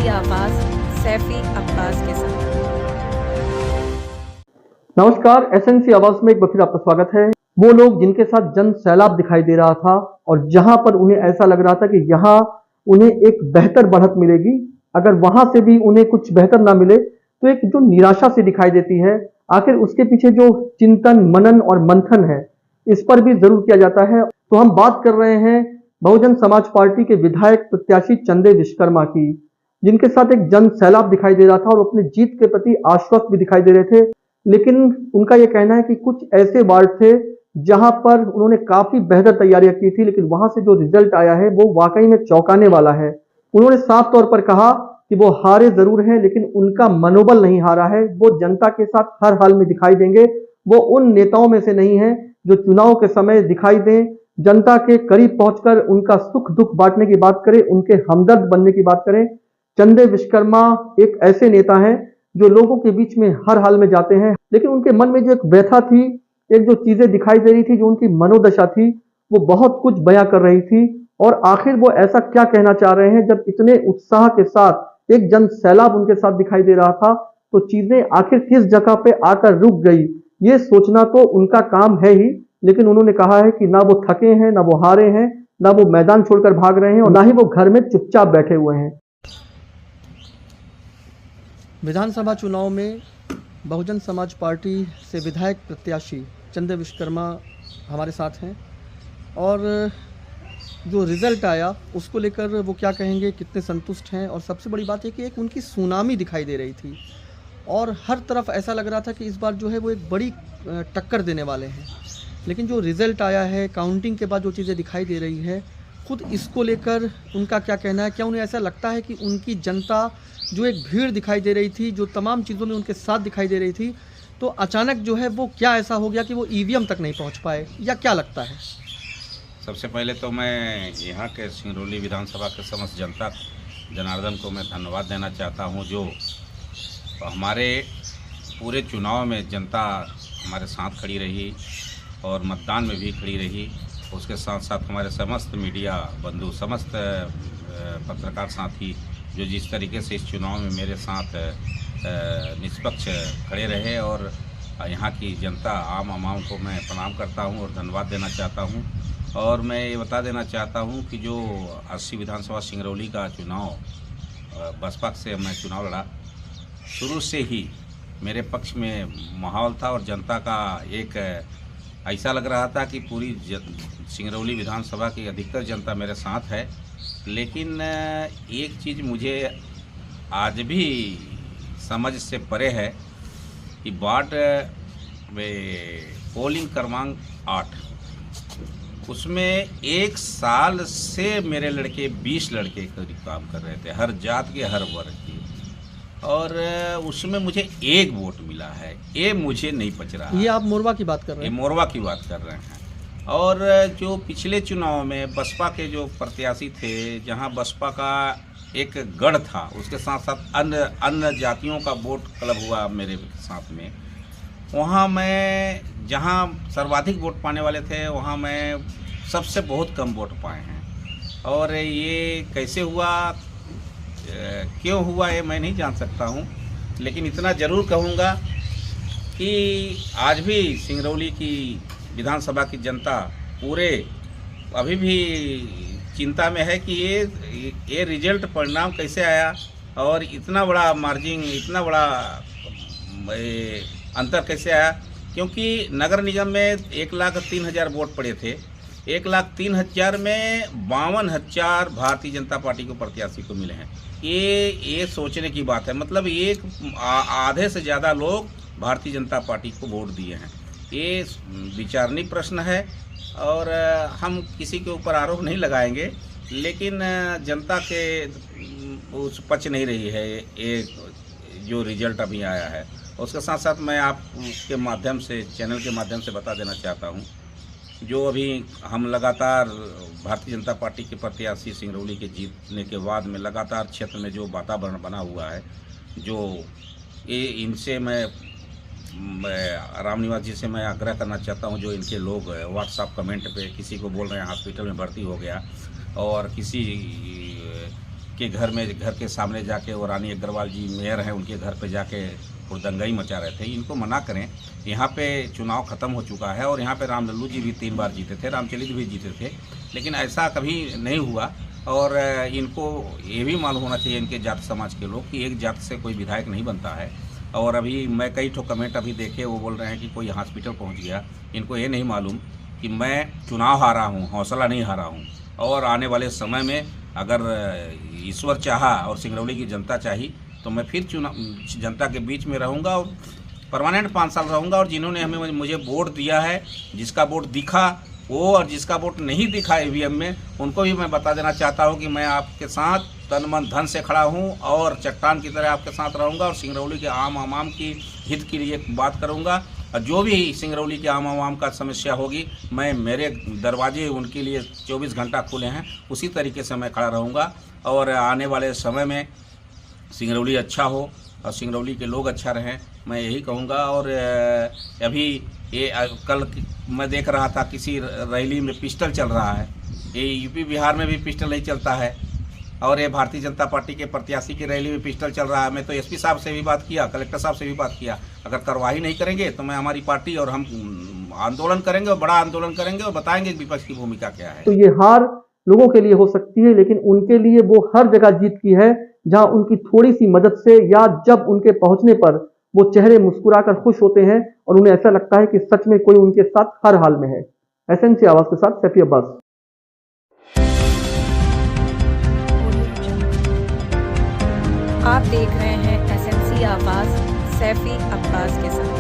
की आवाज सैफी अब्बास के साथ। नमस्कार, एसएनसी आवाज में एक बार फिर आपका स्वागत है। वो लोग जिनके साथ जन सैलाब दिखाई दे रहा था और जहां पर उन्हें ऐसा लग रहा था कि यहाँ उन्हें एक बेहतर बढ़त मिलेगी, अगर वहां से भी उन्हें कुछ बेहतर ना मिले तो एक जो निराशा से दिखाई देती है, आखिर उसके पीछे जो चिंतन, मनन और मंथन है, इस पर भी जरूर किया जाता है। तो हम बात कर रहे हैं बहुजन समाज पार्टी के विधायक प्रत्याशी चंदे विश्वकर्मा की, जिनके साथ एक जन सैलाब दिखाई दे रहा था और अपने जीत के प्रति आश्वस्त भी दिखाई दे रहे थे। लेकिन उनका यह कहना है कि कुछ ऐसे वार्ड थे जहां पर उन्होंने काफी बेहतर तैयारियां की थी, लेकिन वहां से जो रिजल्ट आया है वो वाकई में चौंकाने वाला है। उन्होंने साफ तौर पर कहा कि वो हारे जरूर हैं, लेकिन उनका मनोबल नहीं हारा है। वो जनता के साथ हर हाल में दिखाई देंगे। वो उन नेताओं में से नहीं है जो चुनाव के समय दिखाई दें, जनता के करीब पहुंचकर उनका सुख दुख बांटने की बात करें, उनके हमदर्द बनने की बात करें। चंदे विश्वकर्मा एक ऐसे नेता हैं जो लोगों के बीच में हर हाल में जाते हैं, लेकिन उनके मन में जो एक व्यथा थी, एक जो चीजें दिखाई दे रही थी, जो उनकी मनोदशा थी, वो बहुत कुछ बयां कर रही थी। और आखिर वो ऐसा क्या कहना चाह रहे हैं जब इतने उत्साह के साथ एक जन सैलाब उनके साथ दिखाई दे रहा था, तो चीजें आखिर किस जगह पे आकर रुक गई, ये सोचना तो उनका काम है ही। लेकिन उन्होंने कहा है कि ना वो थके हैं, ना वो हारे हैं, ना वो मैदान छोड़कर भाग रहे हैं और ना ही वो घर में चुपचाप बैठे हुए हैं। विधानसभा चुनाव में बहुजन समाज पार्टी से विधायक प्रत्याशी चंदे विश्वकर्मा हमारे साथ हैं और जो रिज़ल्ट आया उसको लेकर वो क्या कहेंगे, कितने संतुष्ट हैं। और सबसे बड़ी बात है कि एक उनकी सुनामी दिखाई दे रही थी और हर तरफ ऐसा लग रहा था कि इस बार जो है वो एक बड़ी टक्कर देने वाले हैं। लेकिन जो रिज़ल्ट आया है, काउंटिंग के बाद जो चीज़ें दिखाई दे रही है, खुद इसको लेकर उनका क्या कहना है? क्या उन्हें ऐसा लगता है कि उनकी जनता जो एक भीड़ दिखाई दे रही थी, जो तमाम चीज़ों में उनके साथ दिखाई दे रही थी, तो अचानक जो है वो क्या ऐसा हो गया कि वो ईवीएम तक नहीं पहुंच पाए, या क्या लगता है? सबसे पहले तो मैं यहाँ के सिंगरौली विधानसभा के समस्त जनता जनार्दन को मैं धन्यवाद देना चाहता हूँ, जो हमारे पूरे चुनाव में जनता हमारे साथ खड़ी रही और मतदान में भी खड़ी रही। उसके साथ साथ हमारे समस्त मीडिया बंधु, समस्त पत्रकार साथी जो जिस तरीके से इस चुनाव में मेरे साथ निष्पक्ष खड़े रहे, और यहाँ की जनता आम आवाम को मैं प्रणाम करता हूँ और धन्यवाद देना चाहता हूँ। और मैं ये बता देना चाहता हूँ कि जो 80 विधानसभा सिंगरौली का चुनाव बसपा से मैं चुनाव लड़ा, शुरू से ही मेरे पक्ष में माहौल था और जनता का एक ऐसा लग रहा था कि पूरी सिंगरौली विधानसभा की अधिकतर जनता मेरे साथ है। लेकिन एक चीज़ मुझे आज भी समझ से परे है कि वार्ड में पोलिंग क्रमांक 8, उसमें एक साल से मेरे लड़के 20 लड़के करीब काम कर रहे थे, हर जात के, हर वर्ग के, और उसमें मुझे एक वोट मिला है। ये मुझे नहीं पच रहा। ये आप मोरवा की बात कर रहे हैं? ये मोरवा की बात कर रहे हैं। और जो पिछले चुनाव में बसपा के जो प्रत्याशी थे, जहां बसपा का एक गढ़ था, उसके साथ साथ अन्य जातियों का वोट क्लब हुआ मेरे साथ में, वहां मैं जहां सर्वाधिक वोट पाने वाले थे, वहां मैं सबसे बहुत कम वोट पाए हैं। और ये कैसे हुआ, क्यों हुआ, ये मैं नहीं जान सकता हूं, लेकिन इतना ज़रूर कहूँगा कि आज भी सिंगरौली की विधानसभा की जनता पूरे अभी भी चिंता में है कि ये रिजल्ट परिणाम कैसे आया और इतना बड़ा मार्जिन, इतना बड़ा अंतर कैसे आया। क्योंकि नगर निगम में 1,03,000 वोट पड़े थे, 1,03,000 में 52,000 भारतीय जनता पार्टी को प्रत्याशी को मिले हैं। ये सोचने की बात है। मतलब एक आधे से ज़्यादा लोग भारतीय जनता पार्टी को वोट दिए हैं। ये विचारणीय प्रश्न है और हम किसी के ऊपर आरोप नहीं लगाएंगे, लेकिन जनता के उस पच नहीं रही है ये जो रिजल्ट अभी आया है। उसके साथ साथ मैं आपके माध्यम से, चैनल के माध्यम से बता देना चाहता हूँ, जो अभी हम लगातार भारतीय जनता पार्टी के प्रत्याशी सिंगरौली के जीतने के बाद में लगातार क्षेत्र में जो वातावरण बना हुआ है, जो ये इनसे मैं रामनिवास जी से मैं आग्रह करना चाहता हूं, जो इनके लोग व्हाट्सएप कमेंट पे किसी को बोल रहे हैं हॉस्पिटल में भर्ती हो गया और किसी उनके घर के सामने जाके, और रानी अग्रवाल जी मेयर हैं, उनके घर पे जाके हुड़दंगाई मचा रहे थे। इनको मना करें। यहाँ पे चुनाव ख़त्म हो चुका है और यहाँ पे राम लल्लू जी भी 3 बार जीते थे, रामचलित भी जीते थे, लेकिन ऐसा कभी नहीं हुआ। और इनको ये भी मालूम होना चाहिए, इनके जात समाज के लोग, कि एक जात से कोई विधायक नहीं बनता है। और अभी मैं कई ठो कमेंट अभी देखे, वो बोल रहे हैं कि कोई हॉस्पिटल पहुँच गया। इनको ये नहीं मालूम कि मैं चुनाव हारा हूँ, हौसला नहीं हारा हूँ। और आने वाले समय में अगर ईश्वर चाहा और सिंगरौली की जनता चाही तो मैं फिर जनता के बीच में रहूँगा और परमानेंट 5 साल रहूँगा। और जिन्होंने मुझे वोट दिया है, जिसका वोट दिखा वो, और जिसका वोट नहीं दिखा ईवीएम में, उनको भी मैं बता देना चाहता हूँ कि मैं आपके साथ तन मन धन से खड़ा हूँ और चट्टान की तरह आपके साथ रहूँगा। और सिंगरौली के आम आवाम की हित के लिए बात करूँगा। और जो भी सिंगरौली के आम आवाम का समस्या होगी, मेरे दरवाजे उनके लिए 24 घंटा खुले हैं, उसी तरीके से मैं खड़ा रहूँगा। और आने वाले समय में सिंगरौली अच्छा हो और सिंगरौली के लोग अच्छा रहें, मैं यही कहूँगा। और अभी ये कल मैं देख रहा था किसी रैली में पिस्टल चल रहा है। ये यूपी बिहार में भी पिस्टल नहीं चलता है, और ये भारतीय जनता पार्टी के प्रत्याशी की रैली में पिस्टल चल रहा है। मैं तो एसपी साहब से भी बात किया, कलेक्टर साहब से भी बात किया। अगर कार्रवाई नहीं करेंगे तो मैं, हमारी पार्टी और हम आंदोलन करेंगे, और बड़ा आंदोलन करेंगे, और बताएंगे विपक्ष की भूमिका क्या है। तो ये हार लोगों के लिए हो सकती है, लेकिन उनके लिए वो हर जगह जीत की है जहां उनकी थोड़ी सी मदद से, या जब उनके पहुंचने पर वो चेहरे मुस्कुराकर खुश होते हैं और उन्हें ऐसा लगता है कि सच में कोई उनके साथ हर हाल में है। एसएनसी आवाज के साथ सैफी अब्बास। आप देख रहे हैं एसएनसी आवाज, सैफी अब्बास के साथ।